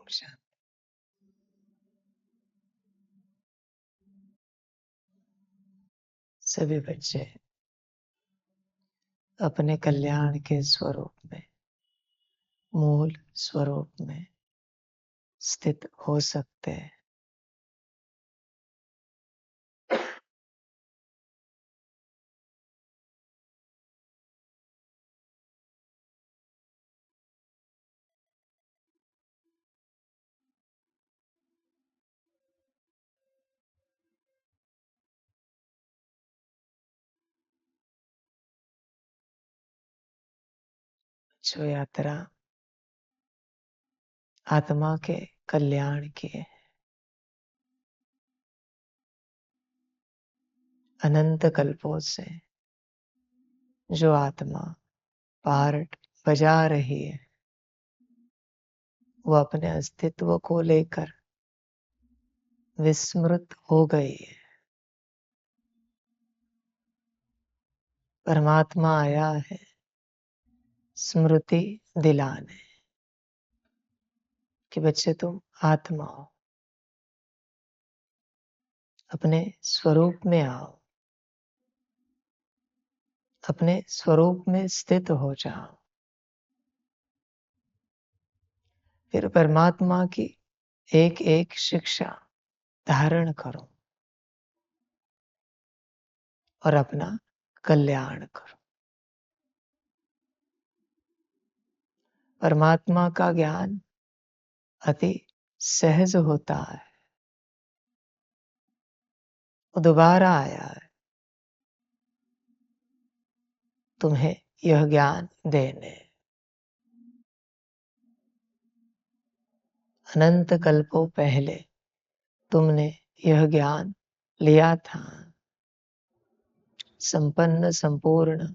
शांति। सभी बच्चे अपने कल्याण के स्वरूप में, मूल स्वरूप में स्थित हो सकते हैं। जो यात्रा आत्मा के कल्याण की है, अनंत कल्पों से जो आत्मा पार्ट बजा रही है, वो अपने अस्तित्व को लेकर विस्मृत हो गई है। परमात्मा आया है स्मृति दिलाने कि बच्चे तुम आत्मा हो, अपने स्वरूप में आओ, अपने स्वरूप में स्थित हो जाओ। फिर परमात्मा की एक एक शिक्षा धारण करो और अपना कल्याण करो। परमात्मा का ज्ञान अति सहज होता है। वो दोबारा आया है तुम्हें यह ज्ञान देने। अनंत कल्पों पहले तुमने यह ज्ञान लिया था, संपन्न संपूर्ण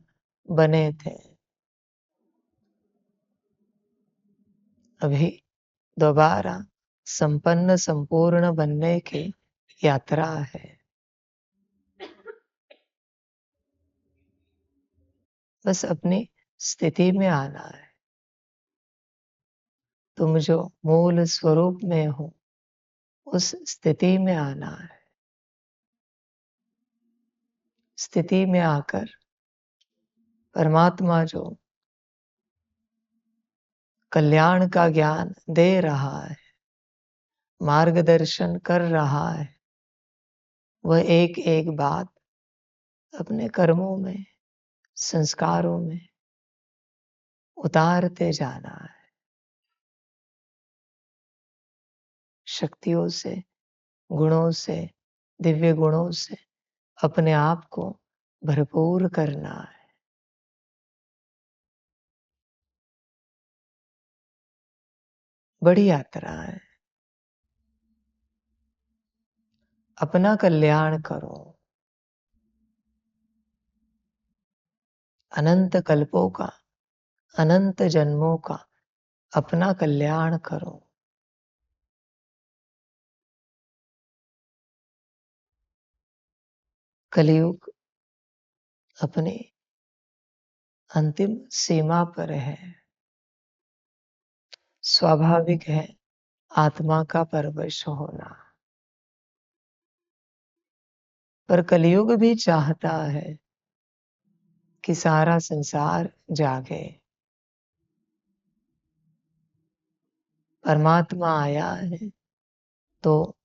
बने थे। अभी दोबारा संपन्न संपूर्ण बनने की यात्रा है। बस अपनी स्थिति में आना है। तुम जो मूल स्वरूप में हो, उस स्थिति में आना है। स्थिति में आकर परमात्मा जो कल्याण का ज्ञान दे रहा है, मार्गदर्शन कर रहा है, वह एक एक बात अपने कर्मों में, संस्कारों में उतारते जाना है। शक्तियों से, गुणों से, दिव्य गुणों से अपने आप को भरपूर करना है। बड़ी यात्रा है। अपना कल्याण करो। अनंत कल्पों का, अनंत जन्मों का अपना कल्याण करो। कलयुग अपनी अंतिम सीमा पर है। स्वाभाविक है आत्मा का परवश होना, पर कलयुग भी चाहता है कि सारा संसार जागे। परमात्मा आया है तो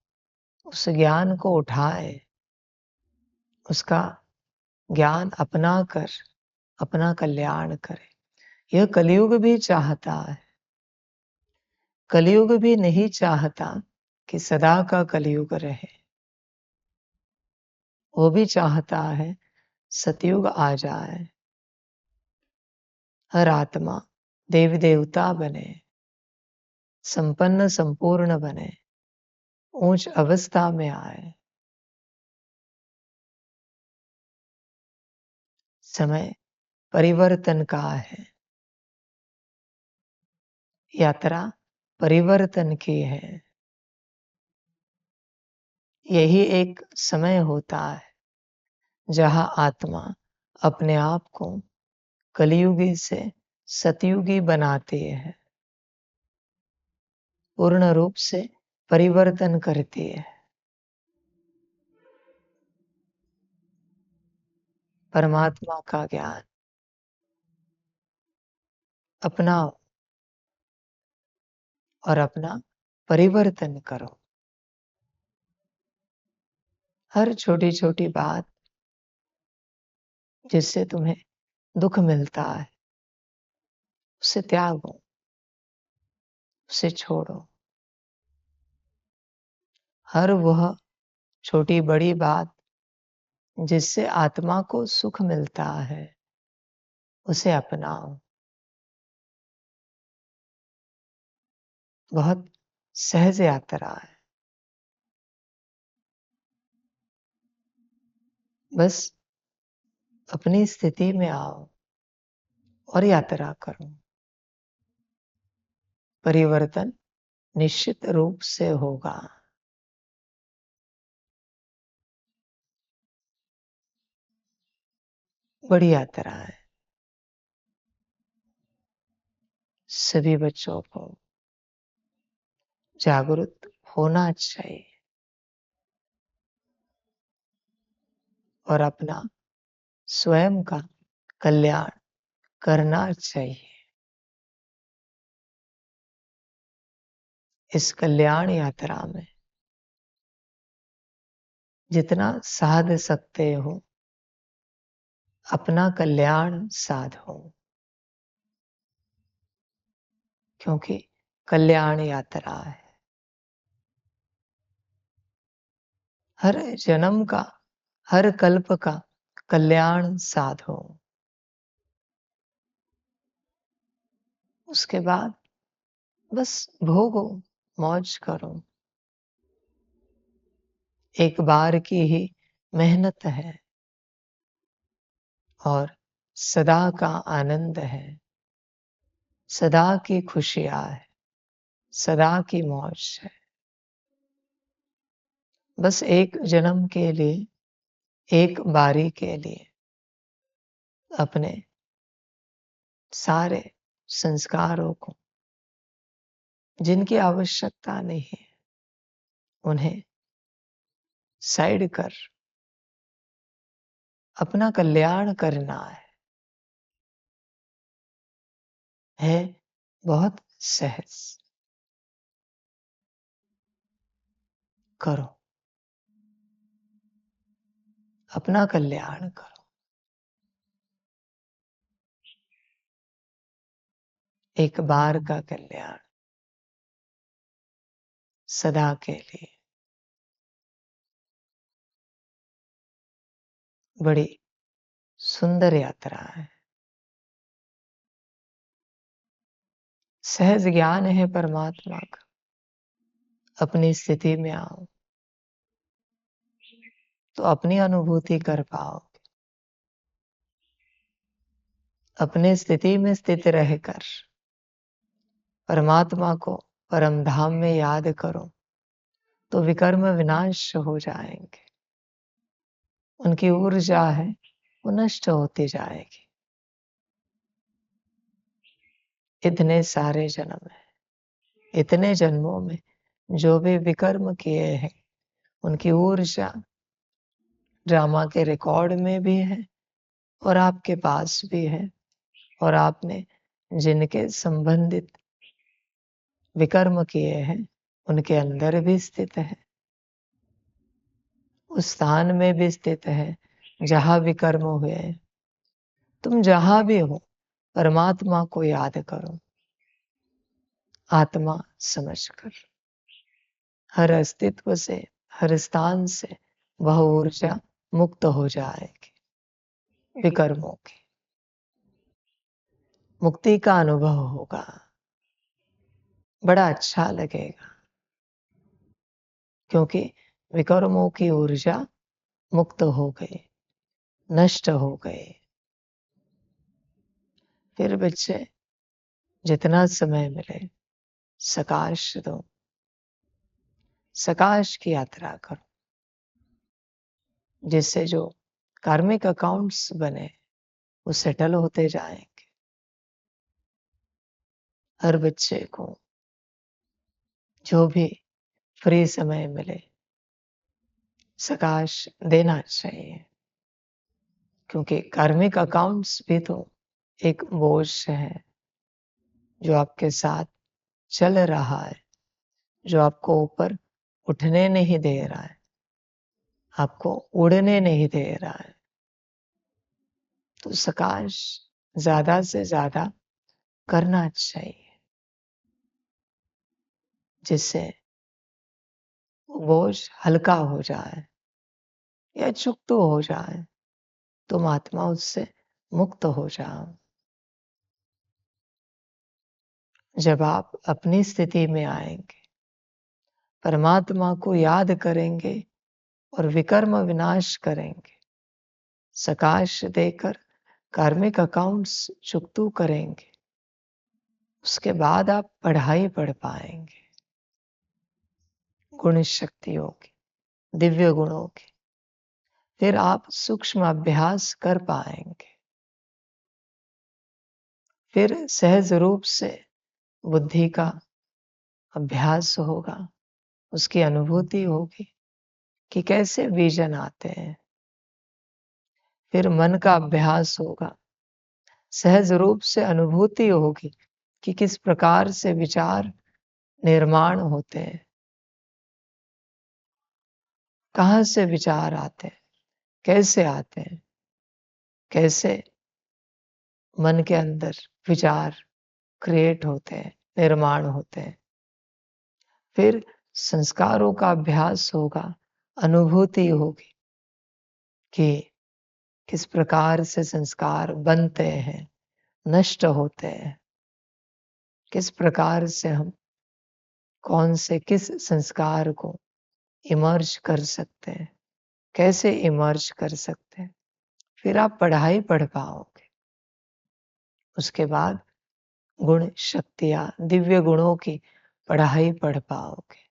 उस ज्ञान को उठाए, उसका ज्ञान अपना कर अपना कल्याण करे। यह कलयुग भी चाहता है। कलयुग भी नहीं चाहता कि सदा का कलयुग रहे। वो भी चाहता है सतयुग आ जाए, हर आत्मा देवी देवता बने, संपन्न संपूर्ण बने, उच्च अवस्था में आए। समय परिवर्तन का है। यात्रा परिवर्तन की है। यही एक समय होता है जहां आत्मा अपने आप को कलयुगी से सतयुगी बनाती है। पूर्ण रूप से परिवर्तन करती है। परमात्मा का ज्ञान अपनाओ और अपना परिवर्तन करो। हर छोटी छोटी बात जिससे तुम्हें दुख मिलता है, उसे त्यागो, उसे छोड़ो। हर वह छोटी बड़ी बात जिससे आत्मा को सुख मिलता है, उसे अपनाओ। बहुत सहज यात्रा है। बस अपनी स्थिति में आओ और यात्रा करो। परिवर्तन निश्चित रूप से होगा। बड़ी यात्रा है। सभी बच्चों को जागरूक होना चाहिए और अपना स्वयं का कल्याण करना चाहिए। इस कल्याण यात्रा में जितना साध सकते हो, अपना कल्याण साधो, क्योंकि कल्याण यात्रा है। हर जन्म का, हर कल्प का कल्याण साधो। उसके बाद बस भोगो, मौज करो। एक बार की ही मेहनत है और सदा का आनंद है, सदा की खुशियां है, सदा की मौज है। बस एक जन्म के लिए, एक बारी के लिए अपने सारे संस्कारों को, जिनकी आवश्यकता नहीं है, उन्हें साइड कर अपना कल्याण करना है बहुत सहज। करो, अपना कल्याण करो। एक बार का कल्याण सदा के लिए। बड़ी सुंदर यात्रा है। सहज ज्ञान है परमात्मा का। अपनी स्थिति में आओ तो अपनी अनुभूति कर पाओ। अपने स्थिति में स्थित रहकर परमात्मा को परम धाम में याद करो तो विकर्म विनाश हो जाएंगे। उनकी ऊर्जा है वो नष्ट होती जाएगी। इतने सारे जन्म है, इतने जन्मों में जो भी विकर्म किए हैं, उनकी ऊर्जा ड्रामा के रिकॉर्ड में भी है और आपके पास भी है। और आपने जिनके संबंधित विकर्म किए हैं, उनके अंदर भी स्थित है, उस स्थान में भी स्थित है जहां विकर्म हुए। तुम जहां भी हो, परमात्मा को याद करो, आत्मा समझकर। हर अस्तित्व से, हर स्थान से वह ऊर्जा मुक्त हो जाएगी। विकर्मों की मुक्ति का अनुभव होगा। बड़ा अच्छा लगेगा, क्योंकि विकर्मों की ऊर्जा मुक्त हो गई, नष्ट हो गई। फिर बच्चे जितना समय मिले सकाश दो, सकाश की यात्रा करो, जिससे जो कार्मिक अकाउंट्स बने वो सेटल होते जाएंगे। हर बच्चे को जो भी फ्री समय मिले सकाश देना चाहिए, क्योंकि कार्मिक अकाउंट्स भी तो एक बोझ है जो आपके साथ चल रहा है, जो आपको ऊपर उठने नहीं दे रहा है, आपको उड़ने नहीं दे रहा है। तो सकाश ज्यादा से ज्यादा करना चाहिए, जिससे बोझ हल्का हो जाए या चुक्त हो जाए, तुम आत्मा उससे मुक्त हो जाओ। जब आप अपनी स्थिति में आएंगे, परमात्मा को याद करेंगे और विकर्म विनाश करेंगे, सकाश देकर कार्मिक अकाउंट्स चुकतू करेंगे, उसके बाद आप पढ़ाई पढ़ पाएंगे गुण शक्तियों की, दिव्य गुणों की। फिर आप सूक्ष्म अभ्यास कर पाएंगे, फिर सहज रूप से बुद्धि का अभ्यास होगा, उसकी अनुभूति होगी कि कैसे विजन आते हैं। फिर मन का अभ्यास होगा, सहज रूप से अनुभूति होगी कि किस प्रकार से विचार निर्माण होते हैं, कहाँ से विचार आते हैं, कैसे आते हैं, कैसे मन के अंदर विचार क्रिएट होते हैं, निर्माण होते हैं। फिर संस्कारों का अभ्यास होगा, अनुभूति होगी कि किस प्रकार से संस्कार बनते हैं, नष्ट होते हैं, किस प्रकार से हम कौन से किस संस्कार को इमर्ज कर सकते हैं, कैसे इमर्ज कर सकते हैं। फिर आप पढ़ाई पढ़ पाओगे, उसके बाद गुण शक्तियां, दिव्य गुणों की पढ़ाई पढ़ पाओगे,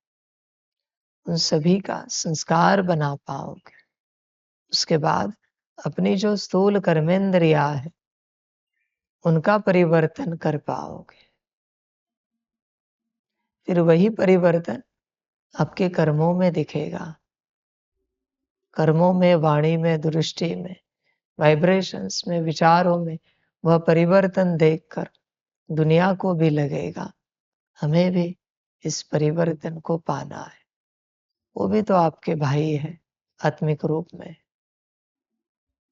उन सभी का संस्कार बना पाओगे। उसके बाद अपनी जो स्थूल कर्मेंद्रिया है उनका परिवर्तन कर पाओगे। फिर वही परिवर्तन आपके कर्मों में दिखेगा, कर्मों में, वाणी में, दृष्टि में, वाइब्रेशंस में, विचारों में। वह परिवर्तन देखकर दुनिया को भी लगेगा हमें भी इस परिवर्तन को पाना है। वो भी तो आपके भाई है आत्मिक रूप में,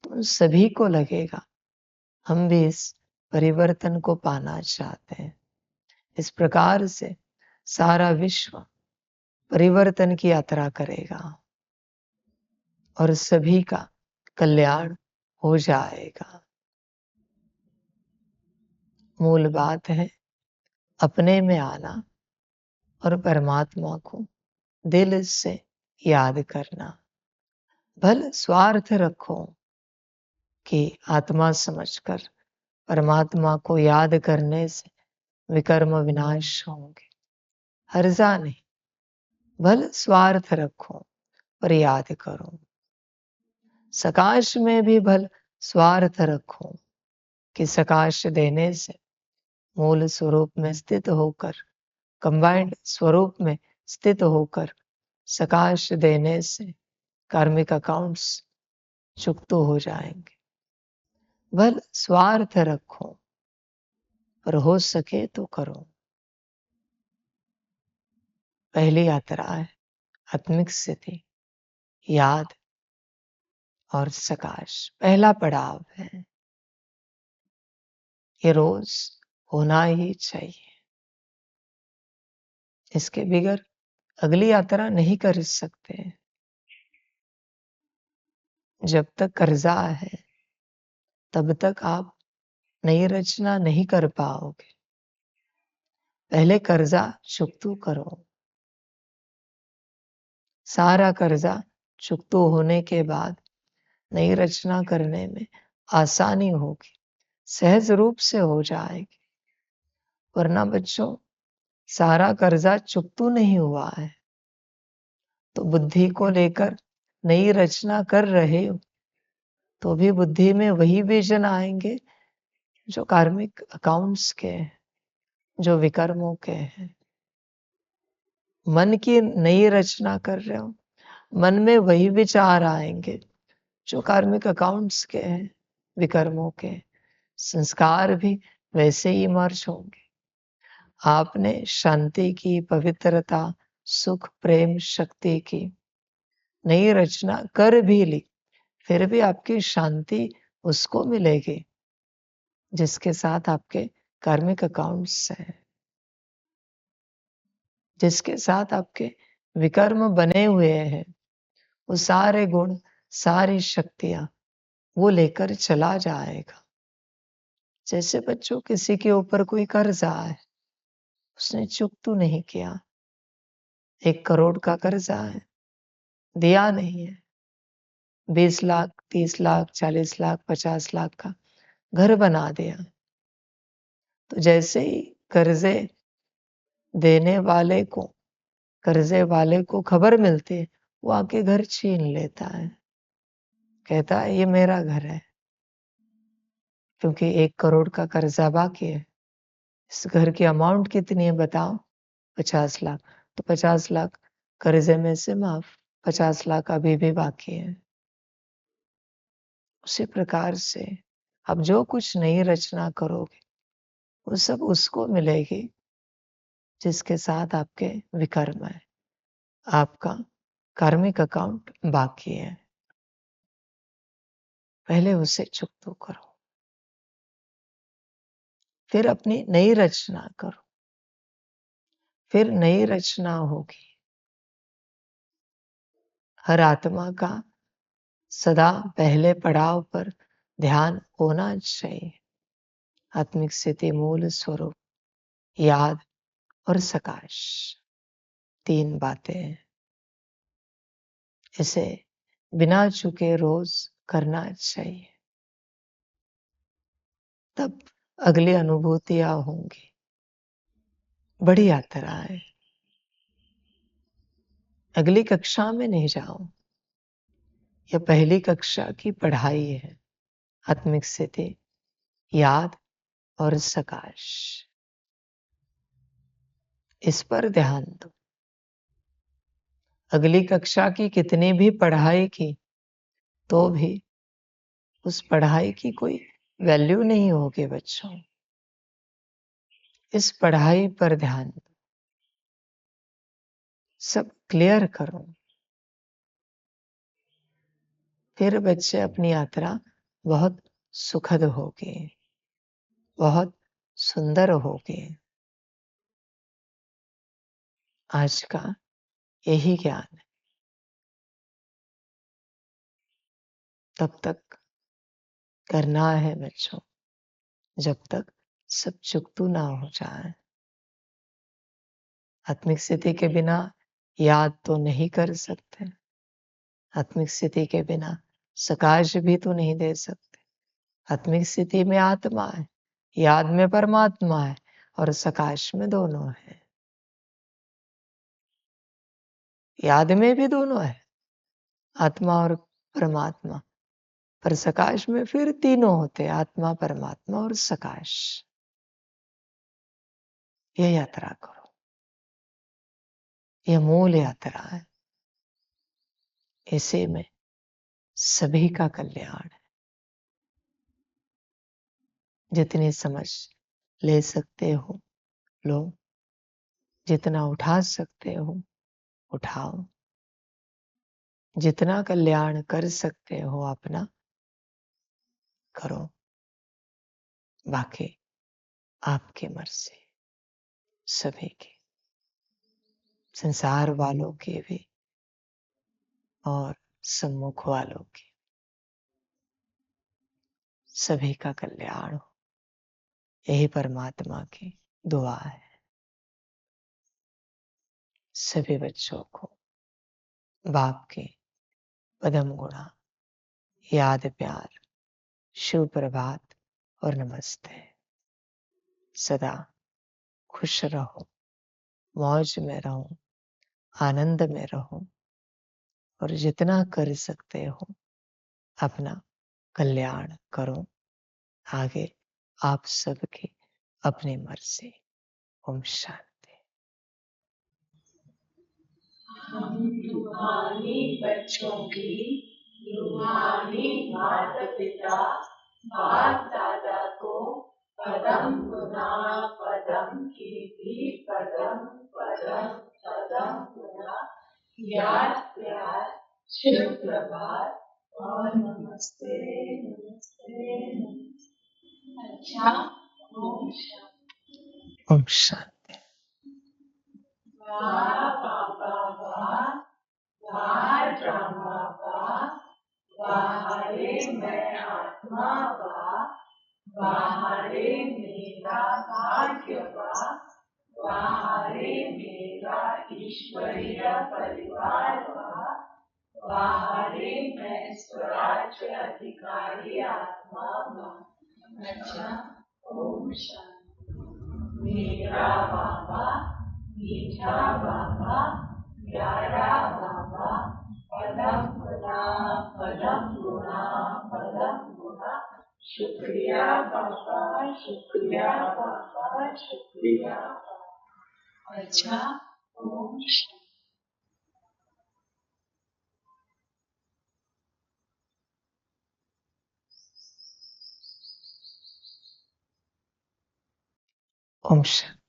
तो सभी को लगेगा हम भी इस परिवर्तन को पाना चाहते हैं। इस प्रकार से सारा विश्व परिवर्तन की यात्रा करेगा और सभी का कल्याण हो जाएगा। मूल बात है अपने में आना और परमात्मा को दिल से याद करना। भल स्वार्थ रखो कि आत्मा समझकर परमात्मा को याद करने से विकर्म विनाश होंगे, हर्जा नहीं। भल स्वार्थ रखो पर याद करो। सकाश में भी भल स्वार्थ रखो कि सकाश देने से मूल स्वरूप में स्थित होकर, कंबाइंड स्वरूप में स्थित होकर सकाश देने से कार्मिक अकाउंट्स चुक्त हो जाएंगे। भल स्वार्थ रखो पर हो सके तो करो। पहली यात्रा है आत्मिक स्थिति, याद और सकाश पहला पड़ाव है। ये रोज होना ही चाहिए, इसके बगैर अगली यात्रा नहीं कर सकते। जब तक कर्जा है तब तक आप नई रचना नहीं कर पाओगे। पहले कर्जा चुकतू करो, सारा कर्जा चुकतू होने के बाद नई रचना करने में आसानी होगी, सहज रूप से हो जाएगी। वरना बच्चों सारा कर्जा चुकतू नहीं हुआ है तो बुद्धि को लेकर नई रचना कर रहे हो तो भी बुद्धि में वही विजन आएंगे जो कार्मिक अकाउंट्स के हैं, जो विकर्मों के हैं। मन की नई रचना कर रहे हो, मन में वही विचार आएंगे जो कार्मिक अकाउंट्स के हैं, विकर्मों के। संस्कार भी वैसे ही मर्ज होंगे। आपने शांति की, पवित्रता, सुख, प्रेम, शक्ति की नई रचना कर भी ली, फिर भी आपकी शांति उसको मिलेगी जिसके साथ आपके कार्मिक अकाउंट्स हैं, जिसके साथ आपके विकर्म बने हुए हैं। वो सारे गुण, सारी शक्तियां वो लेकर चला जाएगा। जैसे बच्चों, किसी के ऊपर कोई कर्जा है, उसने चुकता नहीं किया, 1 करोड़ का कर्जा है, दिया नहीं है, 20 लाख, 30 लाख, 40 लाख, 50 लाख का घर बना दिया। तो जैसे ही कर्जे देने वाले को, कर्जे वाले को खबर मिलती है, वो आके घर छीन लेता है, कहता है ये मेरा घर है, क्योंकि 1 करोड़ का कर्जा बाकी है। इस घर की अमाउंट कितनी है बताओ? 50 लाख। तो 50 लाख कर्जे में से माफ, 50 लाख अभी भी बाकी है। उसी प्रकार से आप जो कुछ नई रचना करोगे, वो सब उसको मिलेगी जिसके साथ आपके विकर्म है, आपका कार्मिक अकाउंट बाकी है। पहले उसे चुकता करो, फिर अपनी नई रचना करो, फिर नई रचना होगी। हर आत्मा का सदा पहले पड़ाव पर ध्यान होना चाहिए। आत्मिक स्थिति, मूल स्वरूप, याद और सकाश, 3 बातें हैं। इसे बिना चुके रोज करना चाहिए, तब अगली अनुभूतियां होंगी। बड़ी यात्रा है, अगली कक्षा में नहीं जाओ, यह पहली कक्षा की पढ़ाई है। आत्मिक स्थिति, याद और सकाश, इस पर ध्यान दो। अगली कक्षा की कितनी भी पढ़ाई की तो भी उस पढ़ाई की कोई वैल्यू नहीं होगी बच्चों। इस पढ़ाई पर ध्यान दो, सब क्लियर करो, फिर बच्चे अपनी यात्रा बहुत सुखद होगी, बहुत सुंदर होगी। आज का यही ज्ञान है। तब तक करना है बच्चों, जब तक सब चुकतू ना हो जाए। आत्मिक स्थिति के बिना याद तो नहीं कर सकते, आत्मिक स्थिति के बिना सकाश भी तो नहीं दे सकते। आत्मिक स्थिति में आत्मा है, याद में परमात्मा है, और सकाश में दोनों है। याद में भी दोनों है, आत्मा और परमात्मा, पर सकाश में फिर तीनों होते हैं, आत्मा, परमात्मा और सकाश। यह यात्रा करो, यह मूल यात्रा है। इसी में सभी का कल्याण है। जितनी समझ ले सकते हो लो, जितना उठा सकते हो उठाओ, जितना कल्याण कर सकते हो अपना करो, बाकी आपकी मर्जी, सभी की, संसार वालों की भी और सम्मुख वालों की, सभी का कल्याण हो, यही परमात्मा की दुआ है। सभी बच्चों को बाप की पदम गुणा, याद, प्यार, शुभ प्रभात और नमस्ते। सदा खुश रहो, मौज में रहो, आनंद में रहो, और जितना कर सकते हो अपना कल्याण करो। आगे आप सबकी अपनी मर्जी। ओम शांति। हम रूहानी बच्चों की, रूहानी माता पिता बाप दादा को पदम गुना पदम कीर्ति पदम पदम पदम गुना याद प्यार शुभ प्रभात और नमस्ते नमस्ते नमस्ते। अच्छा, ओम शांति। ओम शांति। वाह बाबा वाह, वाह ब्रह्मा वाह, वाह रे मैं आत्मा वाह, वाह रे मेरा भाग्य वाह, वाह रे मेरा ईश्वरीय परिवार वाह, वाह रे मैं स्वराज्य अधिकारी आत्मा वाह। अच्छा, ओम शांति। मेरा बाबा मीठा बाबा, प्यारा बाबा, पदम गुना पदम गुना पदम गुना, शुक्रिया बाबा शुक्रिया बाबा शुक्रिया बाबा। अच्छा, ओम शांति। ओम शांति।